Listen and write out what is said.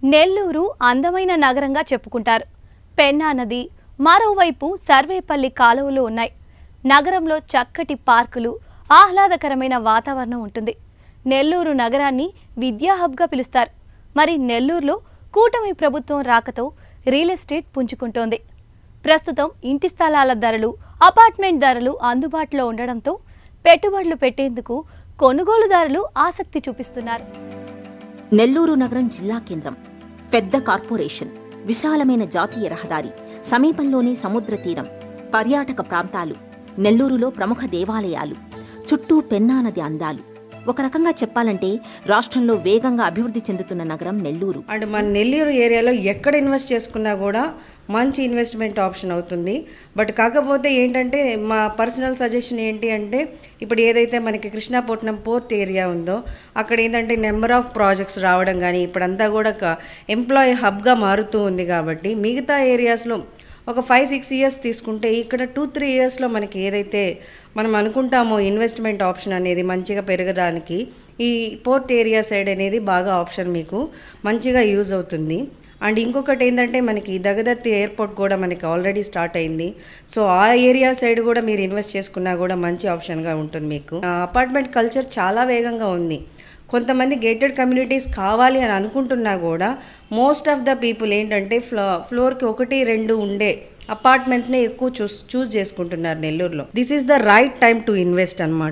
నెల్లూరు అందమైన నగరంగా చెప్పుకుంటారు. పెన్నా నది, మరోవైపు సర్వేపల్లి కాలువలు ఉన్నాయి. నగరంలో చక్కటి పార్కులు, ఆహ్లాదకరమైన వాతావరణం ఉంటుంది. నెల్లూరు నగరాన్ని విద్యా హబ్గా పిలుస్తారు. మరి నెల్లూరులో కూటమి ప్రభుత్వం రాకతో రియల్ ఎస్టేట్ పుంజుకుంటోంది. ప్రస్తుతం ఇంటి స్థలాల ధరలు, అపార్ట్మెంట్ ధరలు అందుబాటులో ఉండడంతో పెట్టుబడులు పెట్టేందుకు కొనుగోలుదారులు ఆసక్తి చూపిస్తున్నారు. నెల్లూరు నగరం జిల్లా కేంద్రం, పెద్ద కార్పొరేషన్, విశాలమైన జాతీయ రహదారి, సమీపంలోనే సముద్ర తీరం, పర్యాటక ప్రాంతాలు, నెల్లూరులో ప్రముఖ దేవాలయాలు, చుట్టూ పెన్నా నది అందాలు. ఒక రకంగా చెప్పాలంటే రాష్ట్రంలో వేగంగా అభివృద్ధి చెందుతున్న నగరం నెల్లూరు. అండ్ మన నెల్లూరు ఏరియాలో ఎక్కడ ఇన్వెస్ట్ చేసుకున్నా కూడా మంచి ఇన్వెస్ట్మెంట్ ఆప్షన్ అవుతుంది. బట్ కాకపోతే ఏంటంటే మా పర్సనల్ సజెషన్ ఏంటి అంటే, ఇప్పుడు ఏదైతే మనకి కృష్ణాపట్నం పోర్ట్ ఏరియా ఉందో అక్కడ ఏంటంటే నెంబర్ ఆఫ్ ప్రాజెక్ట్స్ రావడం కానీ ఇప్పుడంతా కూడా ఎంప్లాయీ హబ్గా మారుతూ ఉంది. కాబట్టి మిగతా ఏరియాస్లో ఒక 5-6 ఇయర్స్ తీసుకుంటే ఇక్కడ 2-3 ఇయర్స్లో మనకి ఏదైతే మనం అనుకుంటామో ఇన్వెస్ట్మెంట్ ఆప్షన్ అనేది మంచిగా పెరగడానికి ఈ పోర్ట్ ఏరియా సైడ్ అనేది బాగా ఆప్షన్ మీకు మంచిగా యూజ్ అవుతుంది. అండ్ ఇంకొకటి ఏంటంటే మనకి దగదర్తి ఎయిర్పోర్ట్ కూడా మనకి ఆల్రెడీ స్టార్ట్ అయింది. సో ఆ ఏరియా సైడ్ కూడా మీరు ఇన్వెస్ట్ చేసుకున్నా కూడా మంచి ఆప్షన్గా ఉంటుంది మీకు. అపార్ట్మెంట్ కల్చర్ చాలా వేగంగా ఉంది. కొంతమంది గేటెడ్ కమ్యూనిటీస్ కావాలి అని అనుకుంటున్నా కూడా మోస్ట్ ఆఫ్ ద పీపుల్ ఏంటంటే ఫ్లోర్కి 1-2 ఉండే అపార్ట్మెంట్స్నే ఎక్కువ చూస్ చేసుకుంటున్నారు నెల్లూరులో. This is the right time to invest అనమాట.